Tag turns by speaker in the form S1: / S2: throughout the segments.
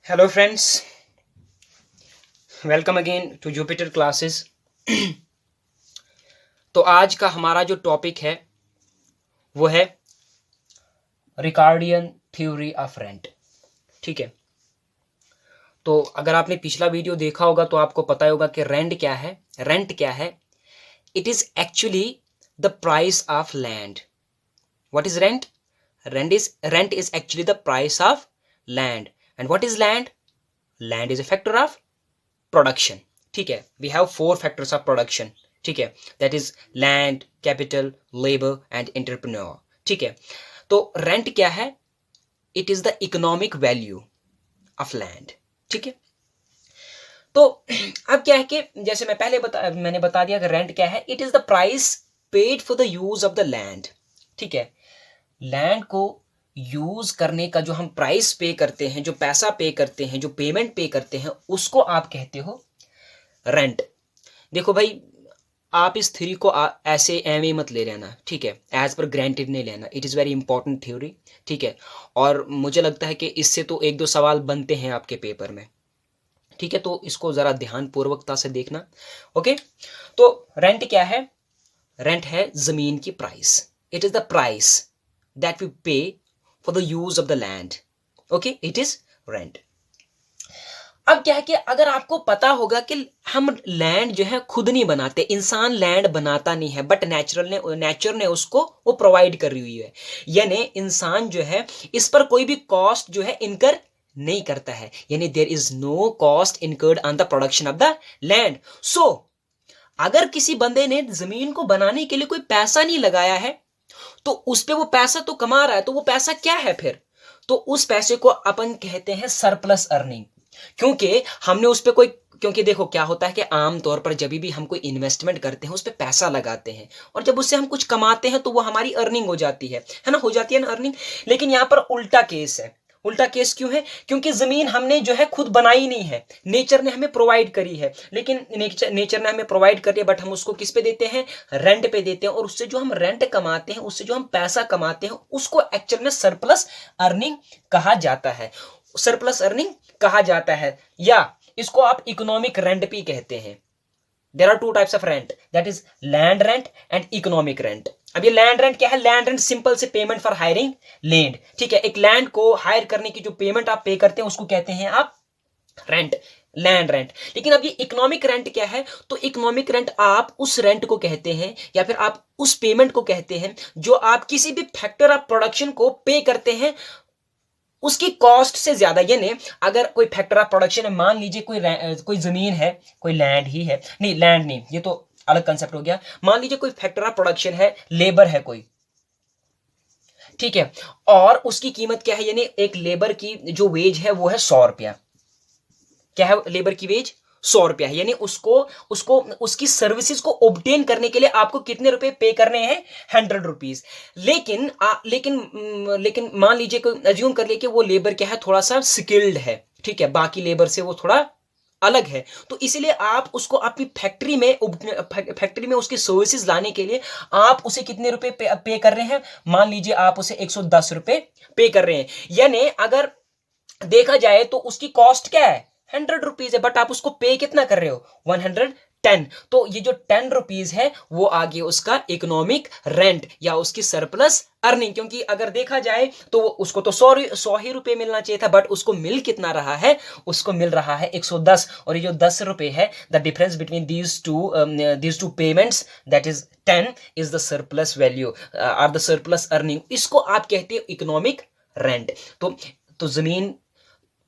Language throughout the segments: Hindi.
S1: Hello friends, welcome again to Jupiter classes. तो आज का हमारा जो टॉपिक है वो है रिकार्डियन थ्योरी ऑफ रेंट। ठीक है, तो अगर आपने पिछला वीडियो देखा होगा तो आपको पता होगा कि रेंट क्या है। रेंट क्या है? It is actually the price of land. What is rent? Rent is actually the price of land. And what is land? Land is a factor of production. ठीक है, we have 4 factors of production. ठीक है, that is land, capital, labour and entrepreneur. ठीक है, तो रेंट क्या है? It is the economic value of land. ठीक है, तो अब क्या है कि जैसे मैंने बता दिया कि रेंट क्या है। It is the price paid for the use of the land. ठीक है, लैंड को यूज करने का जो हम प्राइस पे करते हैं, जो पैसा पे करते हैं, जो पेमेंट पे करते हैं, उसको आप कहते हो रेंट। देखो भाई, आप इस थ्योरी को ऐसे एम मत ले लेना। ठीक है, एज पर ग्रांटेड नहीं लेना। It is very important theory. ठीक है, और मुझे लगता है कि इससे तो 1-2 सवाल बनते हैं आपके पेपर में। ठीक है, तो इसको ज़रा ध्यानपूर्वकता से देखना। ओके, तो रेंट क्या है? रेंट है ज़मीन की price. It is the price that we pay for the use of the land. Okay, it is rent. अब क्या है कि अगर आपको पता होगा कि हम लैंड जो है खुद नहीं बनाते, इंसान लैंड बनाता नहीं है, बट नेचर ने उसको वो प्रोवाइड कर रही हुई है। यानी इंसान जो है इस पर कोई भी कॉस्ट जो है इनकर नहीं करता है। यानी there is no cost incurred on the production of the land. So अगर किसी बंदे ने जमीन को बनाने के लिए कोई पैसा नहीं लगाया है, तो उस पे वो पैसा तो कमा रहा है, तो वो पैसा क्या है फिर? तो उस पैसे को अपन कहते हैं सरप्लस अर्निंग। क्योंकि हमने उस पे कोई क्योंकि देखो क्या होता है कि आमतौर पर जब भी हम कोई इन्वेस्टमेंट करते हैं, उस पे पैसा लगाते हैं, और जब उससे हम कुछ कमाते हैं तो वो हमारी अर्निंग हो जाती है ना? हो जाती है ना अर्निंग। लेकिन यहाँ पर उल्टा केस है। उल्टा केस क्यों है? क्योंकि जमीन हमने जो है खुद बनाई नहीं है, नेचर ने हमें प्रोवाइड करी है। लेकिन नेचर ने हमें प्रोवाइड करी है, बट हम उसको किस पे देते हैं? रेंट पे देते हैं। और उससे जो हम रेंट कमाते हैं, उससे जो हम पैसा कमाते हैं, उसको एक्चुअल में सरप्लस अर्निंग कहा जाता है। सरप्लस अर्निंग कहा जाता है, या इसको आप इकोनॉमिक रेंट भी कहते हैं। There are 2 types of rent, that is land rent and economic rent. अब ये लैंड रेंट क्या है? लैंड रेंट सिंपल से पेमेंट फॉर हायरिंग लैंड। ठीक है, एक लैंड को हायर करने की जो पेमेंट आप पे करते हैं उसको कहते हैं आप रेंट, लैंड रेंट। लेकिन अब ये इकोनॉमिक रेंट क्या है? तो इकोनॉमिक रेंट आप उस रेंट को कहते हैं, या फिर आप उस पेमेंट को कहते हैं जो आप किसी भी फैक्टर ऑफ प्रोडक्शन को पे करते हैं उसकी कॉस्ट से ज्यादा। यानी अगर कोई फैक्टर ऑफ प्रोडक्शन है, मान लीजिए कोई जमीन है, कोई लैंड ही है, नहीं लैंड नहीं, ये तो अलग कंसेप्ट हो गया। मान लीजिए कोई फैक्टर ऑफ प्रोडक्शन है, लेबर है कोई, ठीक है, और उसकी कीमत क्या है? यानी एक लेबर की जो वेज है वो है 100 रुपया। क्या है लेबर की वेज? 100 रुपया है। यानी उसको उसको उसकी सर्विसेज को ऑब्टेन करने के लिए आपको कितने रुपए पे करने हैं? 100 रुपीज। लेकिन मान लीजिए कोई अज्यूम कर लिए कि वो लेबर क्या है, थोड़ा सा स्किल्ड है, ठीक है, बाकी लेबर से वो थोड़ा अलग है, तो इसीलिए आप उसको अपनी फैक्ट्री में उसकी सर्विसेज लाने के लिए आप उसे कितने रुपए पे कर रहे हैं? मान लीजिए आप उसे 110 रुपए पे कर रहे हैं। यानी अगर देखा जाए तो उसकी कॉस्ट क्या है? 100 रुपीज है, बट आप उसको पे कितना कर रहे हो? 110। तो ये जो 10 रुपीज है वो आगे उसका इकोनॉमिक रेंट या उसकी सरप्लस अर्निंग। क्योंकि अगर देखा जाए तो उसको तो 100 ही रुपए मिलना चाहिए था, बट उसको मिल कितना रहा है? उसको मिल रहा है 110। और ये जो 10 रुपए है, the difference between these two payments, that is 10, is the surplus value और द सरप्लस अर्निंग। इसको आप कहते हो इकोनॉमिक रेंट। तो जमीन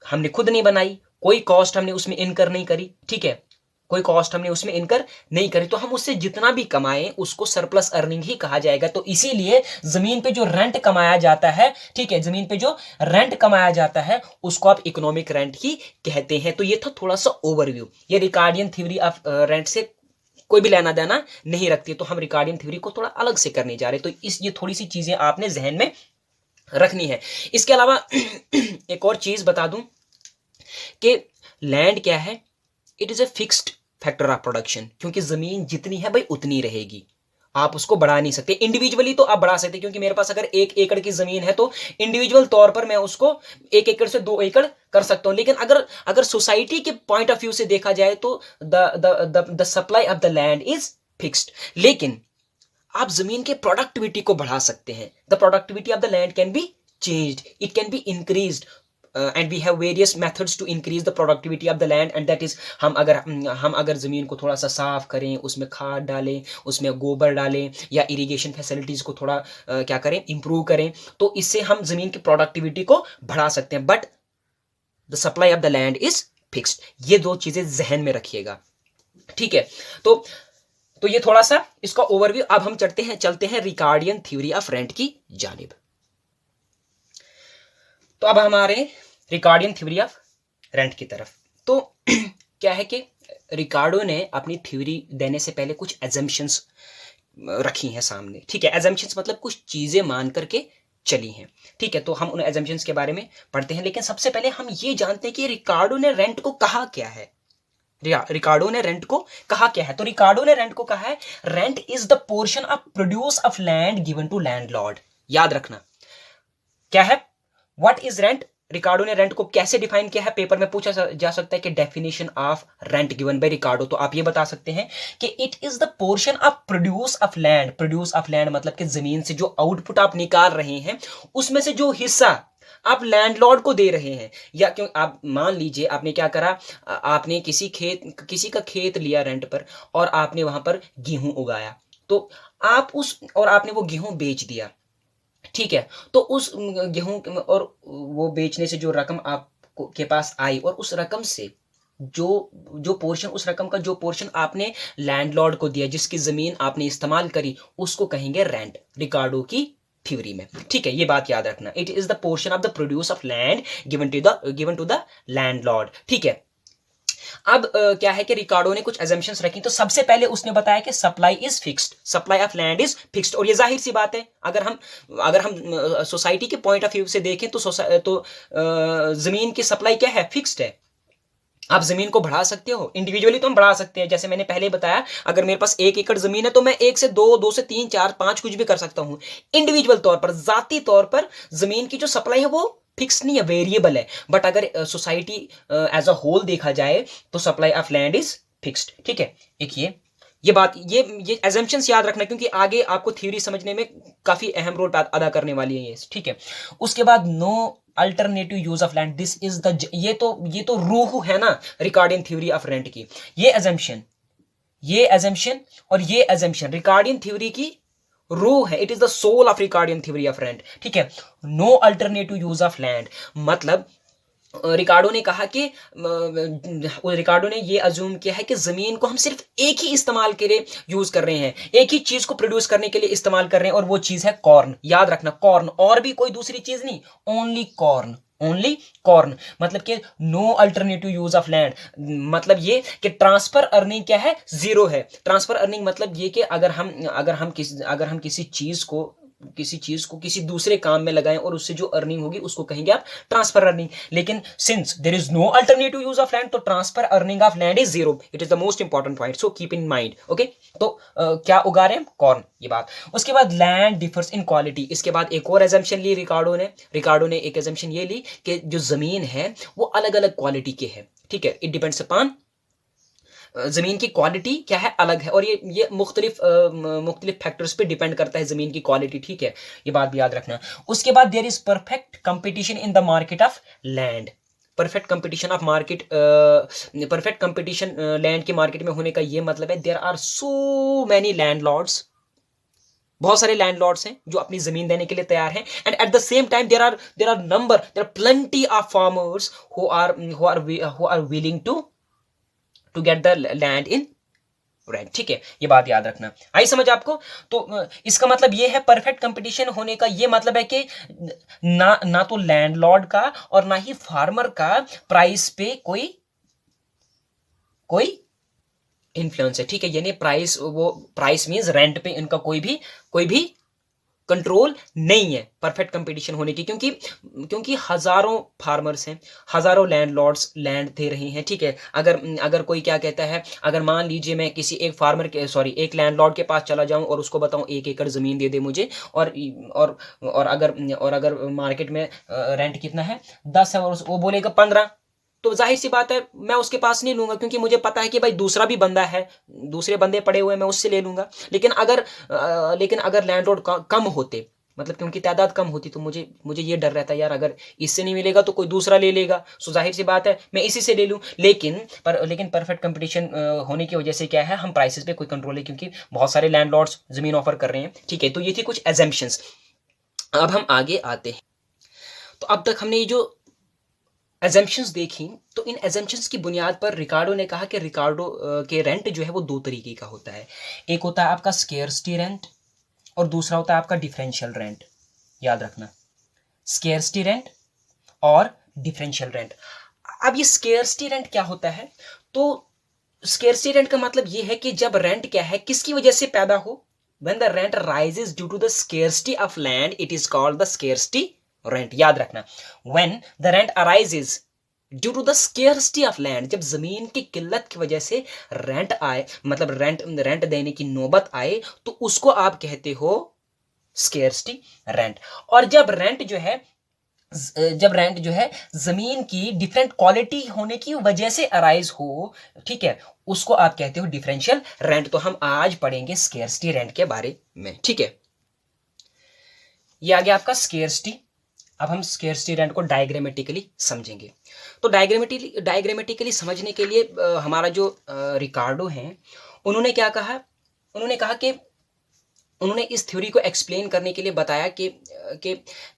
S1: हमने खुद नहीं बनाई, कोई कॉस्ट हमने उसमें इनकर नहीं करी, ठीक है, कोई कॉस्ट हमने उसमें इनकर नहीं करी, तो हम उससे जितना भी कमाएं उसको सरप्लस अर्निंग ही कहा जाएगा। तो इसीलिए जमीन पे जो रेंट कमाया जाता है, ठीक है, जमीन पे जो रेंट कमाया जाता है उसको आप इकोनॉमिक रेंट ही कहते हैं। तो ये था थोड़ा सा ओवरव्यू। ये रिकार्डियन थ्योरी ऑफ रेंट से कोई भी लेना देना नहीं रखती, तो हम रिकार्डियन थ्योरी को थोड़ा अलग से करने जा रहे हैं। तो ये थोड़ी सी चीजें आपने जहन में रखनी है। इसके अलावा एक और चीज बता दूं कि लैंड क्या है? It is a fixed factor of production. क्योंकि जमीन जितनी है भाई उतनी रहेगी, आप उसको बढ़ा नहीं सकते। इंडिविजुअली तो आप बढ़ा सकते हैं, क्योंकि मेरे पास अगर 1 एकड़ की जमीन है तो इंडिविजुअल तौर पर मैं उसको 1 एकड़ से 2 एकड़ कर सकता हूं। लेकिन अगर अगर सोसाइटी के पॉइंट ऑफ व्यू से देखा जाए तो the supply of the land is fixed. लेकिन आप जमीन के प्रोडक्टिविटी को बढ़ा सकते हैं। The productivity of the land can be changed, it can be increased, and we have various methods to increase the productivity of the land, and that is हम अगर जमीन को थोड़ा सा साफ करें, उसमें खाद डालें, उसमें गोबर डालें, या इरिगेशन फैसिलिटीज को थोड़ा क्या करें, इंप्रूव करें, तो इससे हम जमीन की प्रोडक्टिविटी को बढ़ा सकते हैं। But the supply of the land is fixed. ये दो चीजें जहन में रखिएगा, ठीक है। तो ये थोड़ा सा इसका ओवरव्यू। अब हम चलते हैं रिकार्डियन थ्योरी ऑफ रेंट की जानिब। तो अब हमारे रिकार्डियन थ्योरी ऑफ रेंट की तरफ। तो क्या है कि रिकार्डो ने अपनी थ्योरी देने से पहले कुछ एजम्पशंस रखी हैं सामने, ठीक है। एजम्पशंस मतलब कुछ चीजें मान करके चली हैं, ठीक है। तो हम उन एजम्पशंस के बारे में पढ़ते हैं, लेकिन सबसे पहले हम ये जानते हैं कि रिकार्डो ने रेंट को कहा क्या है। रिकार्डो ने रेंट को कहा क्या है? तो रिकार्डो ने रेंट को कहा है, rent is the portion of produce of land given to landlord. याद रखना क्या है, व्हाट इज रेंट। रिकार्डो ने रेंट को कैसे डिफाइन किया है, पेपर में पूछा जा सकता है कि definition of rent given by Ricardo. तो आप ये बता सकते हैं कि it is the portion of produce of land. Produce of land मतलब कि जमीन से जो आउटपुट आप निकाल रहे हैं, उसमें से जो हिस्सा आप लैंडलॉर्ड को दे रहे हैं। या क्यों, आप मान लीजिए आपने क्या करा, आपने किसी का खेत लिया रेंट पर, और आपने वहां पर गेहूं उगाया, तो आप आपने वो गेहूं बेच दिया, ठीक है। तो उस गेहूं और वो बेचने से जो रकम आपको के पास आई, और उस रकम से जो पोर्शन, उस रकम का जो पोर्शन आपने लैंडलॉर्ड को दिया, जिसकी जमीन आपने इस्तेमाल करी, उसको कहेंगे रेंट रिकार्डो की थ्योरी में, ठीक है। ये बात याद रखना, it is the portion of the produce of land given to the landlord, ठीक है। अब क्या है कि रिकार्डो ने कुछ एजम्पशंस रखी। तो सबसे पहले उसने बताया कि supply is fixed, supply of land is fixed. और ये जाहिर सी बात है, अगर हम सोसाइटी के पॉइंट ऑफ व्यू से देखें तो जमीन की सप्लाई क्या है, फिक्स्ड है। आप जमीन को बढ़ा सकते हो, इंडिविजुअली तो हम बढ़ा सकते हैं। जैसे मैंने पहले बताया, अगर मेरे पास 1 एकड़ जमीन है तो मैं 1 से 2, 2 से 3, 4, 5 कुछ भी कर सकता हूं। इंडिविजुअल तौर पर, जाती तौर पर जमीन की जो सप्लाई है वो फिक्स नहीं है, वेरिएबल है। बट अगर सोसाइटी एज अ होल देखा जाए तो supply of land is fixed, ठीक है। एक ये बात, ये एजम्पशंस याद रखना, क्योंकि आगे आपको थ्योरी समझने में काफी अहम रोल अदा करने वाली है ये, ठीक है। उसके बाद no alternative use of land, this is the, ये तो रूह है ना रिकार्डियन थ्योरी ऑफ रेंट की। ये एजम्पशन और ये एजम्पशन रिकार्डियन थ्योरी की रूह है। It is the soul of Ricardian theory of rent, ठीक है। No alternative use of land मतलब रिकार्डो ने कहा कि रिकार्डो ने ये अज्यूम किया है कि जमीन को हम सिर्फ एक ही इस्तेमाल के लिए यूज कर रहे हैं, एक ही चीज को प्रोड्यूस करने के लिए इस्तेमाल कर रहे हैं, और वो चीज है कॉर्न। याद रखना, कॉर्न, और भी कोई दूसरी चीज नहीं, ओनली कॉर्न, ओनली कॉर्न। मतलब कि no alternative use of land, मतलब ये कि ट्रांसफर अर्निंग क्या है, जीरो है। ट्रांसफर अर्निंग मतलब ये कि अगर हम किसी चीज को किसी दूसरे काम में लगाएं और उससे जो अर्निंग होगी उसको कहेंगे आप ट्रांसफर अर्निंग। लेकिन since there is no alternative use of land, तो transfer earning of land is zero. It is the most important point, so keep in mind, okay. तो क्या उगा रहे हैं, कॉर्न, ये बात। उसके बाद लैंड डिफर्स इन क्वालिटी। इसके बाद एक और एजम्पशन ली रिकार्डो ने एक एजम्पशन ये ली कि जो जमीन है वो अलग अलग क्वालिटी के है, ठीक है। इट डिपेंड्स अपॉन, जमीन की क्वालिटी क्या है, अलग है, और ये मुख्तलिफ फैक्टर्स पे डिपेंड करता है जमीन की क्वालिटी, ठीक है। ये बात भी याद रखना। उसके बाद there is perfect competition in the market of land. Perfect competition land के मार्केट में होने का ये मतलब है, there are so many landlords, बहुत सारे लैंडलॉर्ड्स हैं जो अपनी जमीन देने के लिए तैयार हैं, and at the same time there are plenty of farmers who are willing to get the land in rent, ठीक है। ये बात याद रखना, आई समझ आपको। तो इसका मतलब ये है, परफेक्ट कंपटीशन होने का ये मतलब है कि ना तो लैंडलॉर्ड का और ना ही फार्मर का प्राइस पे कोई इन्फ्लुएंस है, ठीक है। यानी प्राइस मींस रेंट पे इनका कोई भी कंट्रोल नहीं है परफेक्ट कंपटीशन होने की, क्योंकि हजारों फार्मर्स हैं, हजारों लैंडलॉर्ड्स लैंड दे रहे हैं। ठीक है, अगर अगर कोई क्या कहता है, अगर मान लीजिए मैं किसी एक फार्मर के एक लैंडलॉर्ड के पास चला जाऊं और उसको बताऊं 1 एकड़ जमीन दे दे मुझे, और अगर मार्केट में रेंट कितना है 10 है, और वो बोलेगा 15, तो जाहिर सी बात है मैं उसके पास नहीं लूंगा, क्योंकि मुझे पता है कि भाई दूसरा भी बंदा है, दूसरे बंदे पड़े हुए हैं, मैं उससे ले लूंगा। लेकिन अगर लैंडलॉर्ड कम होते, मतलब कि उनकी तादाद कम होती, तो मुझे ये डर रहता है यार, अगर इससे नहीं मिलेगा तो कोई दूसरा ले लेगा, सो जाहिर सी बात है मैं इसी से ले लूं। लेकिन परफेक्ट कंपटीशन होने की वजह से क्या है, हम प्राइसेस पे कोई कंट्रोल है, क्योंकि बहुत सारे लैंडलॉर्ड्स जमीन ऑफर कर रहे हैं। ठीक है, तो ये थी कुछ एजम्पशंस। अब हम आगे आते हैं। तो अब तक हमने ये जो एजम्पशंस देखी, तो इन एजम्पशंस की बुनियाद पर रिकार्डो ने कहा कि रिकार्डो के रेंट जो है वो 2 तरीके का होता है। एक होता है आपका स्केर्सिटी रेंट और दूसरा होता है आपका डिफरेंशियल रेंट। याद रखना, स्केर्सिटी रेंट और डिफरेंशियल रेंट। अब ये स्केर्सिटी रेंट क्या होता है? तो स्केर्सिटी रेंट का मतलब ये है कि जब रेंट क्या है, किसकी वजह से पैदा हो, when the rent rises due to the scarcity of land, it is called the scarcity rent। याद रखना, when the rent arises due to the scarcity of land, जब जमीन की किल्लत की वजह से रेंट आए, मतलब रेंट देने की नौबत आए, तो उसको आप कहते हो स्केर्सिटी रेंट। और जब रेंट जो है जमीन की डिफरेंट क्वालिटी होने की वजह से अराइज हो, ठीक है, उसको आप कहते हो डिफरेंशियल रेंट। तो हम आज पढ़ेंगे स्केर्सिटी रेंट के बारे में। ठीक है, ये आ गया आपका स्केर्सिटी। अब हम स्केर्सिटी रेंट को डायग्रामेटिकली समझेंगे। तो डायग्रामेटिकली समझने के लिए हमारा जो रिकार्डो हैं, उन्होंने क्या कहा, उन्होंने इस थ्योरी को एक्सप्लेन करने के लिए बताया कि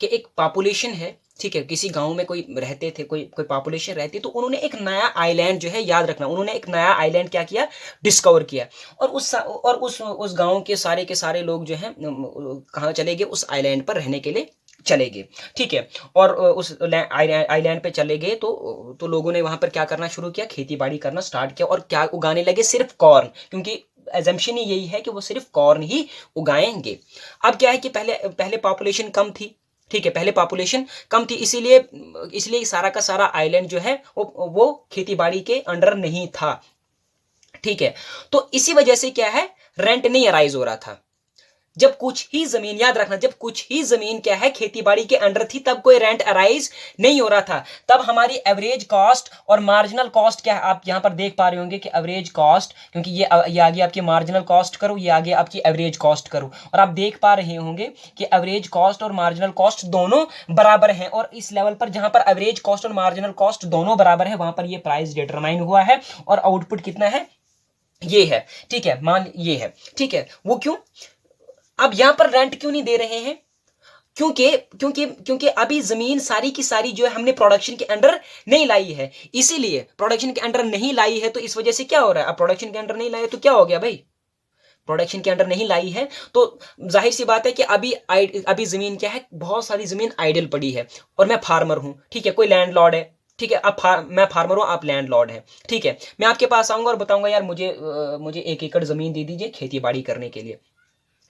S1: एक पॉपुलेशन है, ठीक है, किसी गांव में कोई रहते थे, कोई पॉपुलेशन रहती, तो उन्होंने एक नया आइलैंड जो है, याद रखना, उन्होंने एक नया आइलैंड क्या किया, डिस्कवर किया, और उस गांव के सारे लोग जो हैं कहाँ चले गए, उस आइलैंड पर रहने के लिए चले गए। ठीक है, और उस आइलैंड पे चले गए, तो लोगों ने वहां पर क्या करना शुरू किया, खेती बाड़ी करना स्टार्ट किया, और क्या उगाने लगे, सिर्फ कॉर्न, क्योंकि एजम्पशन ही यही है कि वो सिर्फ कॉर्न ही उगाएंगे। अब क्या है कि पहले पॉपुलेशन कम थी, ठीक है, पहले पॉपुलेशन कम थी, इसीलिए सारा का सारा आइलैंड जो है वो खेती बाड़ी के अंडर नहीं था। ठीक है, तो इसी वजह से क्या है, रेंट नहीं अराइज हो रहा था। जब कुछ ही जमीन, याद रखना, जब कुछ ही जमीन क्या है, खेती बाड़ी के अंडर थी, तब कोई रेंट अराइज नहीं हो रहा था। तब हमारी एवरेज कॉस्ट और मार्जिनल कॉस्ट क्या है, आप यहां पर देख पा रहे होंगे कि एवरेज कॉस्ट, क्योंकि ये आगे आपकी मार्जिनल कॉस्ट करो, ये आगे आपकी एवरेज कॉस्ट करो, और आप देख पा रहे होंगे कि एवरेज कॉस्ट और मार्जिनल कॉस्ट दोनों बराबर हैं। और इस लेवल पर जहां पर एवरेज कॉस्ट और मार्जिनल कॉस्ट दोनों बराबर है, वहां पर ये प्राइस डिटरमाइन हुआ है, और आउटपुट कितना है, ये है। ठीक है, मान ये है। ठीक है, वो क्यों, अब यहां पर रेंट क्यों नहीं दे रहे हैं, क्योंकि अभी जमीन सारी की सारी जो है हमने प्रोडक्शन के अंडर नहीं लाई है, इसीलिए प्रोडक्शन के अंडर नहीं लाई है, तो इस वजह से क्या हो रहा है, अब प्रोडक्शन के अंडर नहीं लाई है तो क्या हो गया भाई, प्रोडक्शन के अंडर नहीं लाई है, तो जाहिर सी बात है कि अभी जमीन क्या है, बहुत सारी जमीन आइडल पड़ी है, और मैं फार्मर हूं, ठीक है, कोई लैंडलॉर्ड है, ठीक है, अब मैं फार्मर हूं, आप लैंडलॉर्ड हैं, ठीक है, मैं आपके पास आऊंगा और बताऊंगा यार मुझे 1 एकड़ जमीन दे दीजिए खेती बाड़ी करने के लिए।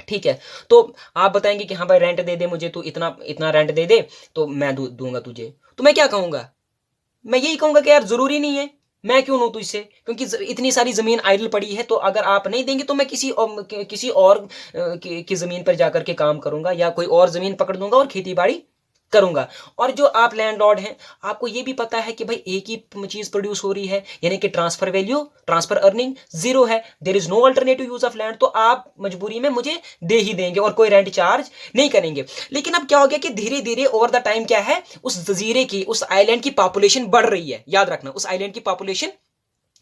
S1: ठीक है, तो आप बताएंगे कि हाँ भाई रेंट दे दे मुझे, तो इतना इतना रेंट दे दे तो मैं दूंगा तुझे, तो मैं क्या कहूंगा, मैं यही कहूंगा कि यार जरूरी नहीं है, मैं क्यों लूं तुझसे, क्योंकि इतनी सारी जमीन आइडल पड़ी है, तो अगर आप नहीं देंगे तो मैं किसी और की जमीन पर जाकर के काम करूंगा, या कोई और जमीन पकड़ लूंगा और खेती बाड़ी करूंगा। और जो आप लैंडलॉर्ड हैं, आपको ये भी पता है कि भाई एक ही चीज प्रोड्यूस हो रही है, यानी कि ट्रांसफर अर्निंग जीरो है, there is no alternative use of land, तो आप मजबूरी में मुझे दे ही देंगे और कोई रेंट चार्ज नहीं करेंगे। लेकिन अब क्या हो गया कि धीरे धीरे ओवर द टाइम क्या है, उस जजीरे की, उस आइलैंड की पॉपुलेशन बढ़ रही है। याद रखना, उस आइलैंड की पॉपुलेशन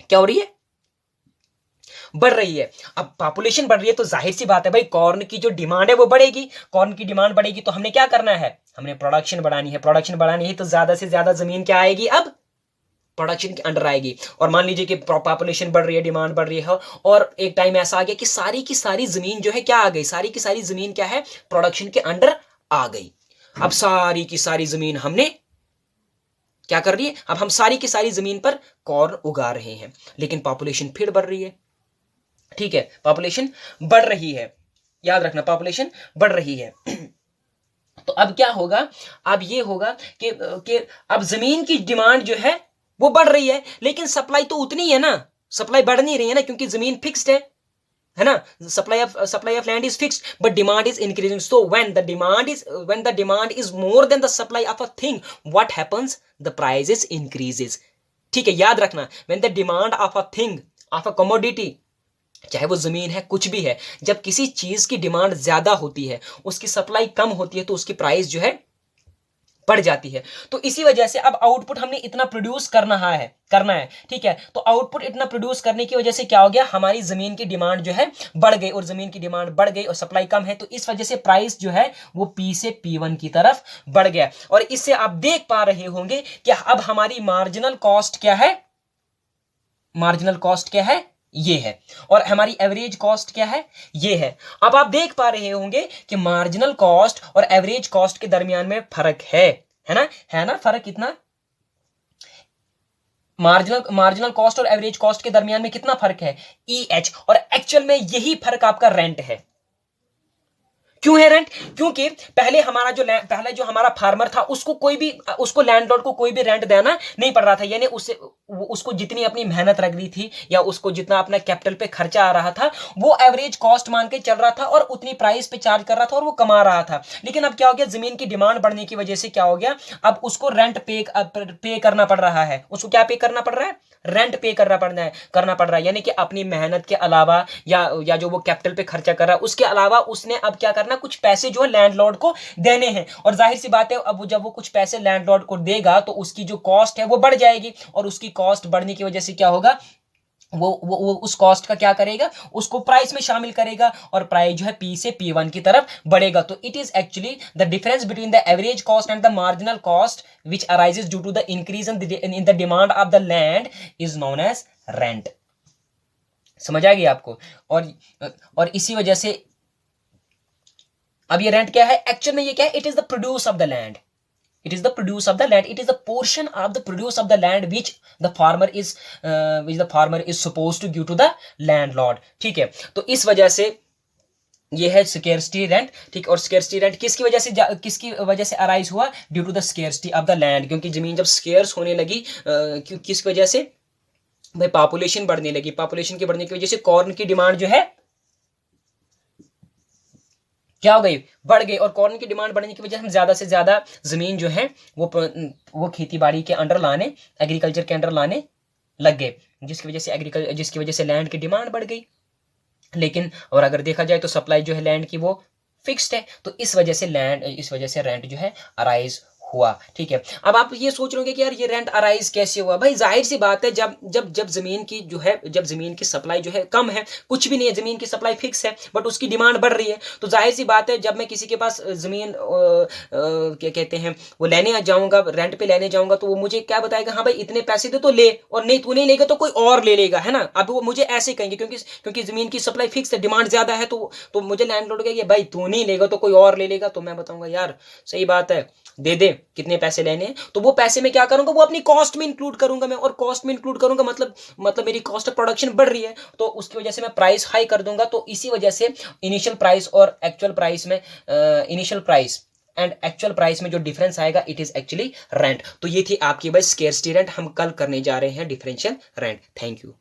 S1: क्या हो रही है, बढ़ रही है। अब पॉपुलेशन बढ़ रही है तो जाहिर सी बात है भाई, कॉर्न की जो डिमांड है वो बढ़ेगी, कॉर्न की डिमांड बढ़ेगी तो हमने क्या करना है, हमने प्रोडक्शन बढ़ानी है, प्रोडक्शन बढ़ानी है, तो ज्यादा से ज्यादा जमीन क्या आएगी, अब प्रोडक्शन के अंडर आएगी। और मान लीजिए कि पॉपुलेशन बढ़ रही है, डिमांड बढ़ रही है, और एक टाइम ऐसा आ गया कि सारी की सारी जमीन जो है क्या आ गई, सारी की सारी जमीन क्या है, प्रोडक्शन के अंडर आ गई। अब सारी की सारी जमीन हमने क्या कर रही है, अब हम सारी की सारी जमीन पर कॉर्न उगा रहे हैं, लेकिन पॉपुलेशन फिर बढ़ रही है। ठीक है, पॉपुलेशन बढ़ रही है, याद रखना, पॉपुलेशन बढ़ रही है। तो अब क्या होगा, अब ये होगा कि अब जमीन की डिमांड जो है वो बढ़ रही है, लेकिन सप्लाई तो उतनी है ना, सप्लाई बढ़ नहीं रही है ना, क्योंकि जमीन फिक्स्ड है ना, supply of land is fixed but demand is increasing. So when the demand is more than the supply of a thing, what happens, the price is increases. ठीक है, याद रखना, when the demand of a thing, of a commodity, चाहे वो जमीन है कुछ भी है, जब किसी चीज की डिमांड ज्यादा होती है, उसकी सप्लाई कम होती है, तो उसकी प्राइस जो है बढ़ जाती है। तो इसी वजह से अब आउटपुट हमने इतना प्रोड्यूस करना है, ठीक है, तो आउटपुट इतना प्रोड्यूस करने की वजह से क्या हो गया, हमारी जमीन की डिमांड जो है बढ़ गई, और जमीन की डिमांड बढ़ गई और सप्लाई कम है, तो इस वजह से प्राइस जो है वो P से P1 की तरफ बढ़ गया। और इससे आप देख पा रहे होंगे कि अब हमारी मार्जिनल कॉस्ट क्या है, मार्जिनल कॉस्ट क्या है, ये है, और हमारी एवरेज कॉस्ट क्या है, ये है। अब आप देख पा रहे होंगे कि मार्जिनल कॉस्ट और एवरेज कॉस्ट के दरमियान में फर्क है ना, फर्क कितना, मार्जिनल कॉस्ट और एवरेज कॉस्ट के दरमियान में कितना फर्क है, EH, और एक्चुअल में यही फर्क आपका रेंट है। क्यों है रेंट, क्योंकि पहले जो हमारा फार्मर था, उसको लैंडलॉर्ड को कोई भी रेंट देना नहीं पड़ रहा था, यानी उसको जितनी अपनी मेहनत लग रही थी या उसको जितना अपना कैपिटल पे खर्चा आ रहा था, वो एवरेज कॉस्ट मान के चल रहा था और उतनी प्राइस पे चार्ज कर रहा था और वो कमा रहा था। लेकिन अब क्या हो गया, जमीन की डिमांड बढ़ने की वजह से क्या हो गया, अब उसको रेंट पे करना पड़ रहा है। उसको क्या पे करना पड़ रहा है, रेंट पे करना पड़ रहा है, यानी कि अपनी मेहनत के अलावा या जो वो कैपिटल पे खर्चा कर रहा है उसके अलावा उसने अब क्या करना, कुछ पैसे जो है लैंडलॉर्ड को देने हैं। और जाहिर सी बात है, अब जब वो कुछ पैसे लैंडलॉर्ड को देगा तो उसकी जो कॉस्ट है वो बढ़ जाएगी, और उसकी कॉस्ट बढ़ने की वजह से क्या होगा, वो उस कॉस्ट का क्या करेगा, उसको प्राइस में शामिल करेगा, और प्राइस जो है P से P1 की तरफ बढ़ेगा। तो it is actually the difference between the average cost and the marginal cost which arises due to the increase in the demand of the land is known as rent. समझ आ गई आपको। और इसी वजह से अब ये रेंट क्या है, एक्चुअल में ये क्या है, it is the produce of the land, it is the produce of the land, it is the portion of the produce of the land which the farmer is supposed to give to the landlord। ठीक है, तो इस वजह से ये है स्केर्सिटी रेंट। ठीक, और स्केर्सिटी रेंट किसकी वजह से अराइज हुआ, due to the scarcity of the land, क्योंकि जमीन जब स्केर्स होने लगी, किस वजह से भाई, पॉपुलेशन बढ़ने लगी, पॉपुलेशन के बढ़ने की वजह से कॉर्न की डिमांड जो है क्या हो गई, बढ़ गई, और कॉर्न की डिमांड बढ़ने की वजह से हम ज्यादा से ज्यादा जमीन जो है वो खेती बाड़ी के अंडर लाने, एग्रीकल्चर के अंडर लाने लग गए, जिसकी वजह से लैंड की डिमांड बढ़ गई। लेकिन और अगर देखा जाए तो सप्लाई जो है लैंड की वो फिक्स्ड है, तो इस वजह से रेंट जो है अराइज हुआ। ठीक है, अब आप ये सोच रहे होंगे कि यार ये रेंट अराइज कैसे हुआ। भाई जाहिर सी बात है, जब जमीन की सप्लाई जो है कम है, कुछ भी नहीं है, जमीन की सप्लाई फिक्स है बट उसकी डिमांड बढ़ रही है, तो जाहिर सी बात है जब मैं किसी के पास जमीन क्या कहते हैं वो लेने जाऊंगा, रेंट पे लेने जाऊंगा, तो वो मुझे क्या बताएगा, हाँ भाई इतने पैसे दे तो ले, और नहीं तू नहीं लेगा तो कोई और ले लेगा, है ना। अब वो मुझे ऐसे कहेंगे क्योंकि जमीन की सप्लाई फिक्स है, डिमांड ज्यादा है, तो मुझे लैंडलॉर्ड कहेगा भाई तू नहीं लेगा तो कोई और ले लेगा। तो मैं बताऊंगा यार सही बात है, दे कितने पैसे लेने हैं, तो वो पैसे में क्या करूंगा, वो अपनी कॉस्ट में इंक्लूड करूंगा मैं, और कॉस्ट में इंक्लूड करूंगा मतलब मेरी कॉस्ट ऑफ प्रोडक्शन बढ़ रही है, तो उसकी वजह से मैं प्राइस हाई कर दूंगा। तो इसी वजह से इनिशियल प्राइस और एक्चुअल प्राइस में initial price and actual price में जो डिफरेंस आएगा, इट इज एक्चुअली रेंट। तो ये थी आपकी बस स्केर्सिटी रेंट। हम कल करने जा रहे हैं डिफरेंशियल रेंट। Thank you.